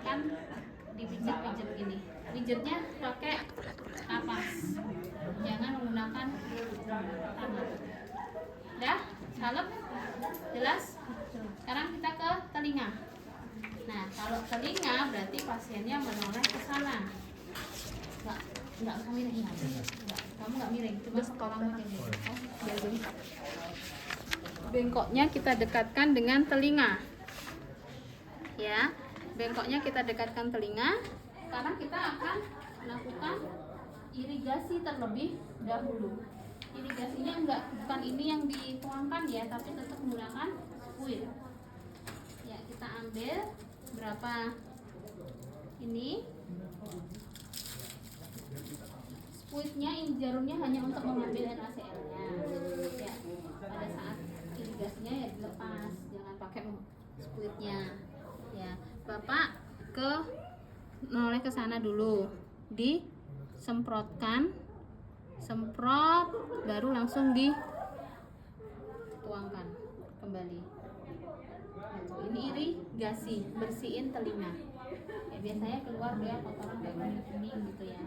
silahkan dipijat-pijat gini. Pijatnya pakai kapas, jangan menggunakan tangan. Udah? Salep? Jelas? Sekarang kita ke telinga. Nah, kalau telinga berarti pasiennya menoleh ke sana. Enggak miring. Kamu enggak miring, cuma kepalamu aja miring. Bengkoknya kita dekatkan dengan telinga. Ya, bengkoknya kita dekatkan telinga. Sekarang kita akan melakukan irigasi terlebih dahulu. Irigasinya bukan ini yang dituangkan ya, tapi tetap menggunakan kuil. Ya, kita ambil berapa ini? Spuitnya, jarumnya hanya untuk mengambil NaCl-nya. Ya, pada saat irigasinya ya dilepas, jangan pakai spuitnya. Ya, Bapak noleh ke sana dulu, disemprotkan, semprot, baru langsung dituangkan kembali. Ini irigasi, bersihin telinga. Ya, biasanya keluar dia kotoran kayak kuning gitu ya.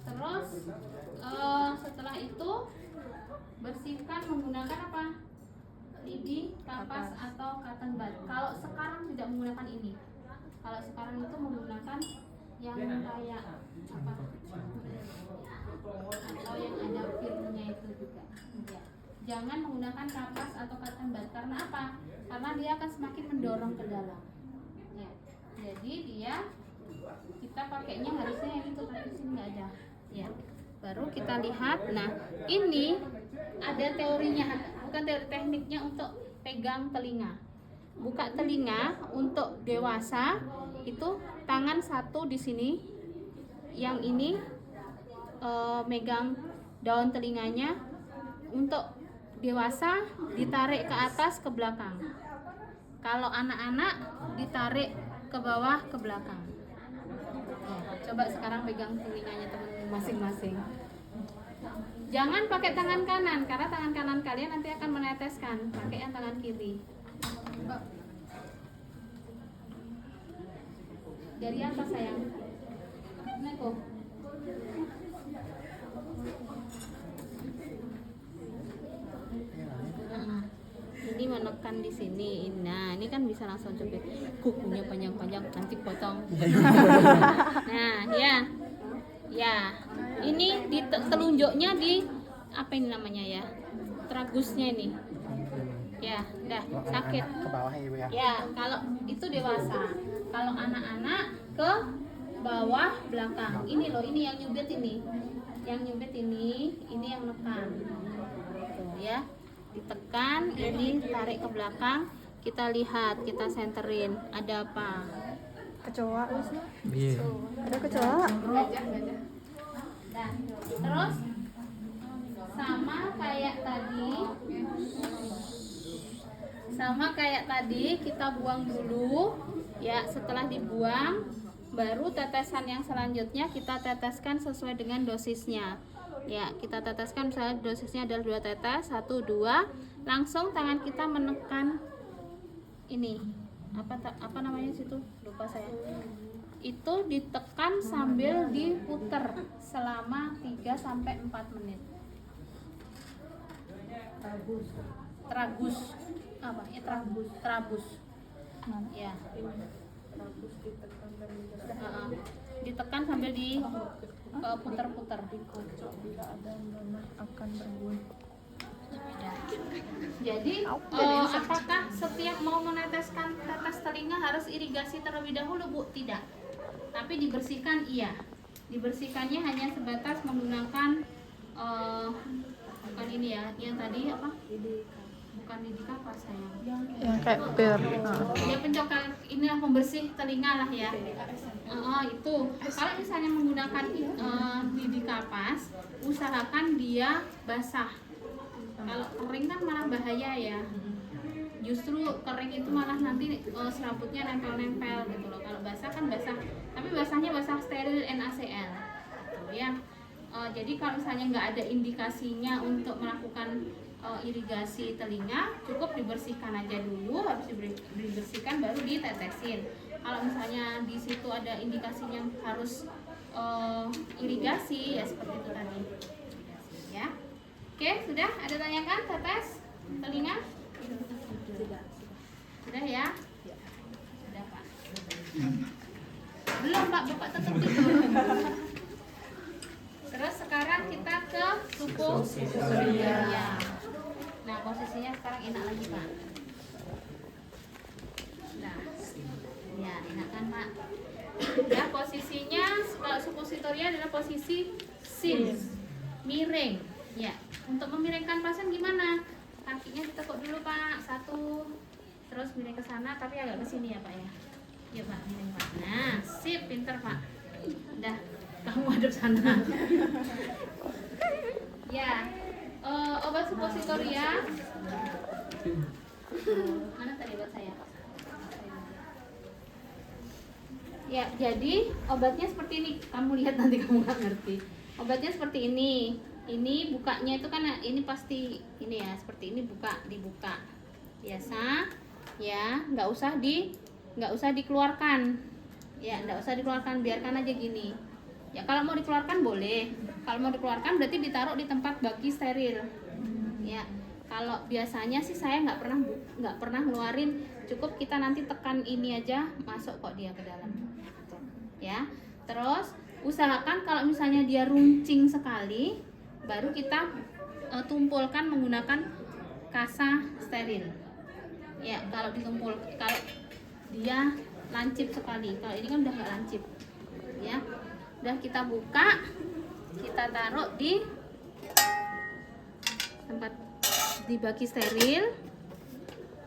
Terus setelah itu bersihkan menggunakan apa? Lidi, kapas atau cotton bud. Kalau sekarang tidak menggunakan ini. Kalau sekarang itu menggunakan yang kayak apa? Atau yang ada filmnya itu juga. Ya. Jangan menggunakan kapas atau cotton bud. Karena apa? Karena dia akan semakin mendorong ke dalam. Ya. Jadi kita pakainya harusnya yang itu, tapi sini nggak ada. Ya. Baru kita lihat. Nah, ini ada teorinya, bukan teori tekniknya untuk pegang telinga. Buka telinga untuk dewasa itu tangan satu di sini, yang ini megang daun telinganya. Untuk dewasa ditarik ke atas ke belakang. Kalau anak-anak ditarik ke bawah ke belakang. Coba sekarang pegang telinganya teman-teman masing-masing. Jangan pakai tangan kanan, karena tangan kanan kalian nanti akan meneteskan. Pakai yang tangan kiri. Dari atas sayang. Neko. Ini menekan di sini. Nah, ini kan bisa langsung coba. Kukunya panjang-panjang, nanti potong. Nah, ya. Ya, ini di telunjuknya di apa ini namanya ya? Tragusnya ini. Ya, dah sakit. Ke bawah ya, Ibu ya. Ya, kalau itu dewasa. Kalau anak-anak ke bawah belakang. Ini loh, ini yang nyubit ini. Yang nyubit ini yang nekan. Tuh ya. Ditekan, ini tarik ke belakang. Kita lihat, kita senterin. Ada apa? Kecoa. Iya. Ada kecoa. Nah, terus sama kayak tadi kita buang dulu ya. Setelah dibuang, baru tetesan yang selanjutnya kita teteskan sesuai dengan dosisnya ya. Kita teteskan, misalnya dosisnya adalah 2 tetes, 1, 2, langsung tangan kita menekan ini apa namanya situ, lupa saya. Itu ditekan sambil diputer selama 3-4 menit. Tragus apa ya? Trabus ya. Ditekan sambil diputer-puter. Bila ada donor akan berbuih. Jadi apakah setiap mau meneteskan tetes telinga harus irigasi terlebih dahulu, Bu? Tidak. Tapi dibersihkan iya. Dibersihkannya hanya sebatas menggunakan bukan ini ya, yang tadi apa? Bukan lidi kapas sayang. Yang kayak pir. Ya pencokal, ini yang pembersih telinga lah ya. Itu. Kalau misalnya menggunakan lidi kapas, usahakan dia basah. Kalau kering kan malah bahaya ya. Justru kering itu malah nanti serabutnya nempel-nempel gitu loh. Kalau basah kan basah, tapi basahnya basah steril NaCl gitu ya. Jadi kalau misalnya nggak ada indikasinya untuk melakukan irigasi telinga, cukup dibersihkan aja dulu. Habis dibersihkan baru ditetesin. Kalau misalnya di situ ada indikasinya harus irigasi, ya seperti itu tadi. Ya. Oke, sudah ada tanyakan tetes telinga? Sudah ya? Sudah Pak. Belum Pak, Bapak tetap tidur. Terus sekarang kita ke supositoria. Nah, posisinya sekarang enak lagi Pak. Nah, ya enak kan Pak? Ya, posisinya kalau supositoria adalah posisi sin, miring. Ya, untuk memiringkan pasien gimana? Kakinya ditekuk dulu Pak, satu, terus miring ke sana, tapi agak ke sini ya Pak ya. Ya Pak, miring Pak. Nah, sip, pinter Pak. Udah, kamu hadap sana. Ya, obat supositoria. Mana tadi obat saya? Ya, jadi obatnya seperti ini. Kamu lihat nanti kamu nggak ngerti. Obatnya seperti ini. Ini bukanya itu kan ini pasti ini ya, seperti ini dibuka. Biasa ya, nggak usah dikeluarkan. Ya, nggak usah dikeluarkan, biarkan aja gini. Ya, kalau mau dikeluarkan boleh. Kalau mau dikeluarkan berarti ditaruh di tempat bagi steril. Ya, kalau biasanya sih saya nggak pernah ngeluarin, cukup kita nanti tekan ini aja masuk kok dia ke dalam. Ya, terus usahakan kalau misalnya dia runcing sekali, baru kita tumpulkan menggunakan kasa steril. Ya, kalau dia lancip sekali, kalau ini kan udah nggak lancip. Ya, udah kita buka, kita taruh di tempat dibagi steril.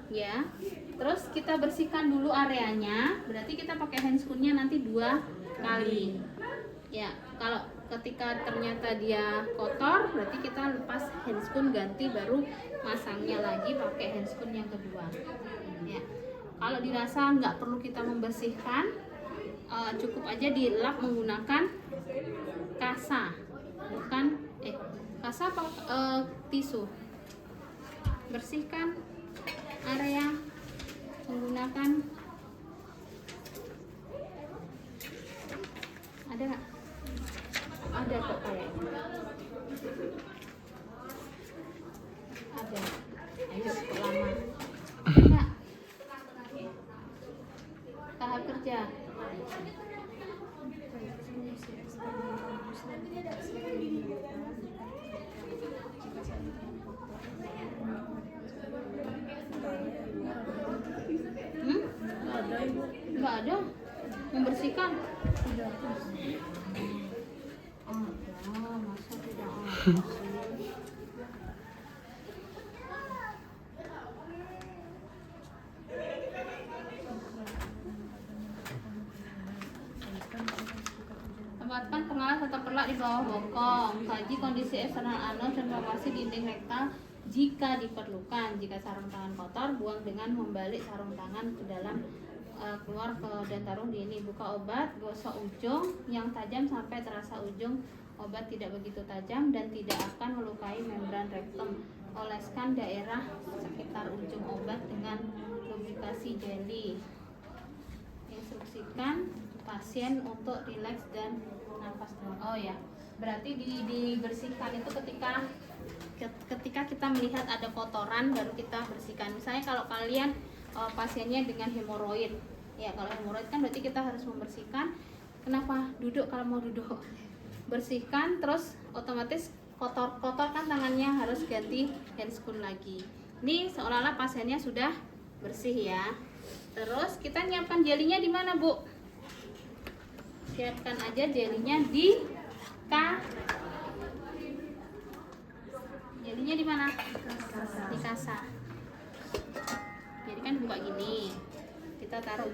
Ya, terus kita bersihkan dulu areanya. Berarti kita pakai handscoon-nya nanti 2 kali. Ya, kalau ketika ternyata dia kotor, berarti kita lepas handscoon, ganti, baru masangnya lagi pakai handscoon yang kedua. Ya, kalau dirasa nggak perlu kita membersihkan, cukup aja dilap menggunakan kasa, kasa apa tisu. Bersihkan area menggunakan, ada nggak? Ada kok kayaknya. Ada. Ayo kok lama. Enggak. Tahap kerja. Enggak ada. Membersihkan. Masa tidak ada. Tempatkan pengalas atau perlak di bawah bokong. Kaji kondisi eksternal anus dan lokasi dinding rektal jika diperlukan. Jika sarung tangan kotor, buang dengan membalik sarung tangan ke dalam, keluar dan taruh di ini. Buka obat, gosok ujung yang tajam sampai terasa ujung obat tidak begitu tajam dan tidak akan melukai membran rektum. Oleskan daerah sekitar ujung obat dengan lubrikasi jeli. Instruksikan pasien untuk rileks dan nafas. Oh ya, berarti dibersihkan itu ketika kita melihat ada kotoran baru kita bersihkan. Misalnya kalau kalian pasiennya dengan hemoroid, ya kalau hemoroid kan berarti kita harus membersihkan. Kenapa? Duduk, kalau mau duduk bersihkan, terus otomatis kotor kan tangannya, harus ganti handscoon lagi. Ini seolah-olah pasiennya sudah bersih ya. Terus kita nyiapkan jelinya di mana Bu? Siapkan aja jelinya di jelinya di mana? Di kasa. Jadi kan buka gini, kita taruh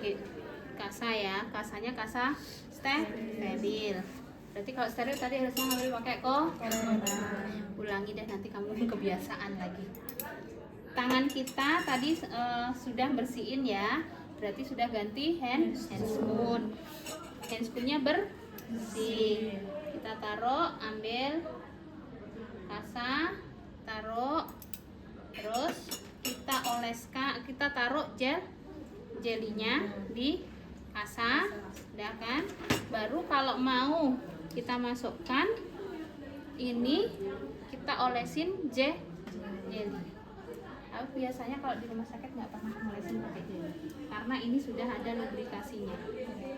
kasa ya, kasanya kasa steril. Berarti kalau steril tadi harusnya harus pakai ulangi deh, nanti kamu kebiasaan lagi. Tangan kita tadi sudah bersihin ya, berarti sudah ganti handscoon. Handscoonnya bersih. Kita taruh, ambil kasa, taruh, terus kita oleskan, kita taruh jelinya di asa, udah kan? Baru kalau mau kita masukkan ini, kita olesin jelly. Tapi biasanya kalau di rumah sakit nggak pernah ngolesin pakai jelly, karena ini sudah ada lubrikasinya. Gitu.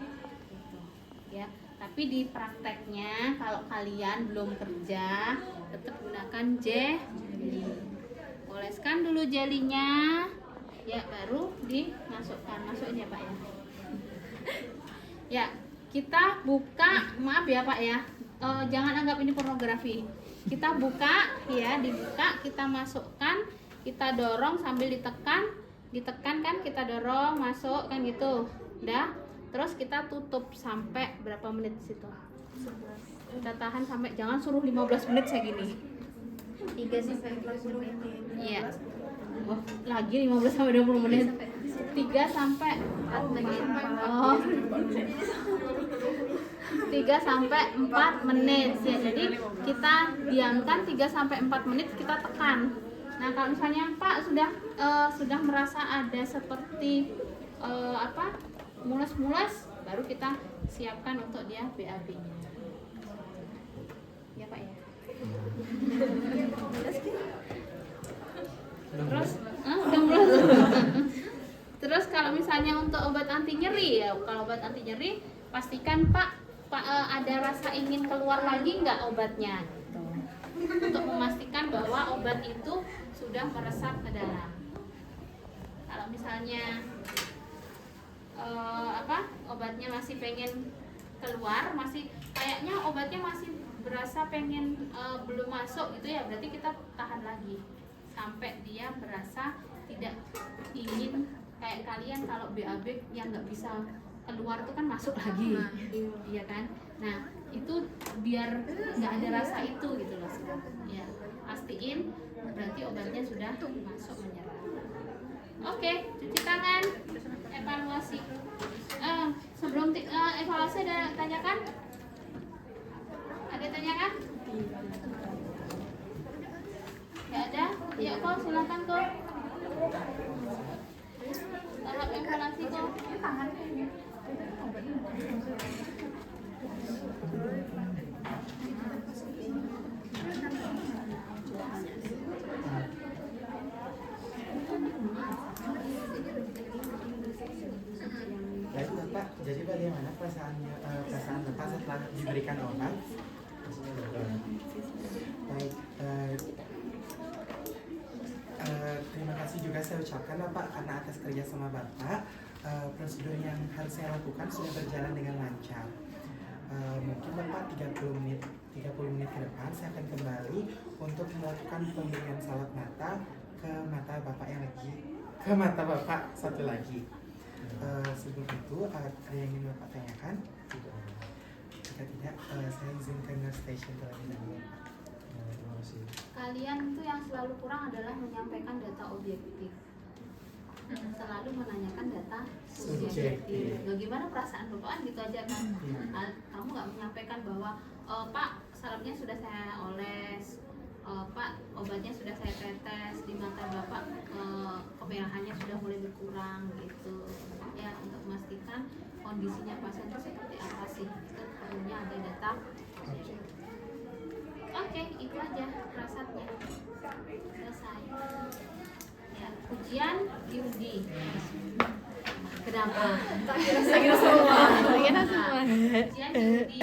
Ya, tapi di prakteknya kalau kalian belum kerja, tetap gunakan jelly. Oleskan dulu jelinya, ya baru dimasukkan. Masukin ya Pak ya. Ya, kita buka, maaf ya Pak ya, jangan anggap ini pornografi. Kita buka, ya dibuka, kita masukkan, kita dorong sambil ditekan kan, kita dorong masuk kan gitu, udah. Terus kita tutup sampai berapa menit di situ? Kita tahan sampai, jangan suruh 15 menit saya gini. 3 sampai 40 menit. Iya. Oh, lagi 15 sampai 20 menit. 3 sampai 4 menit. Oh. 3 sampai 4 menit ya. Jadi kita diamkan 3 sampai 4 menit, kita tekan. Nah, kalau misalnya Pak sudah merasa ada seperti mules-mules, baru kita siapkan untuk dia BAB-nya. Ya Pak ya. Terus udah mulai. Terus kalau misalnya untuk obat anti nyeri ya, kalau obat anti nyeri pastikan Pak ada rasa ingin keluar lagi nggak obatnya, gitu. Untuk memastikan bahwa obat itu sudah meresap ke dalam. Kalau misalnya obatnya masih pengen keluar, masih kayaknya obatnya masih berasa pengen belum masuk gitu ya, berarti kita tahan lagi sampai dia berasa tidak ingin. Kayak kalian kalau BAB yang nggak bisa keluar tuh kan masuk lagi, iya kan? Nah itu biar nggak ada rasa itu gitu loh, ya pastiin berarti obatnya sudah masuk menyerap. Oke, cuci tangan, evaluasi. Sebelum evaluasi ada tanyakan? Ada tanyakan? Nggak ada? Ya kok silakan kok. Tahap evaluasi kok. Baik Bapak, jadi bagaimana perasaan Bapak setelah diberikan obat? Baik, terima kasih juga saya ucapkan Bapak karena atas kerja sama Bapak. Prosedur yang harus saya lakukan sudah berjalan dengan lancar. Mungkin Bapak 30 menit ke depan saya akan kembali untuk melakukan pemberian salep mata ke mata Bapak ke mata Bapak satu lagi. Sebelum itu ada yang ingin Bapak tanyakan? Jika tidak, saya izin ke nurse station terlebih dahulu. Terima kasih. Kalian tuh yang selalu kurang adalah menyampaikan data objektif. Selalu menanyakan data subjektif. Bagaimana perasaan Bapak kan gitu aja kan? Kamu nggak menyampaikan bahwa Pak salepnya sudah saya oles, Pak obatnya sudah saya tetes di mata Bapak, kemerahannya sudah mulai berkurang gitu. Ya untuk memastikan kondisinya pasien itu seperti apa sih, itu perlunya ada data. Oke, itu aja prasatnya. Selesai. Ya, ujian diundi. Kenapa? Tak kira semua. Ujian diundi.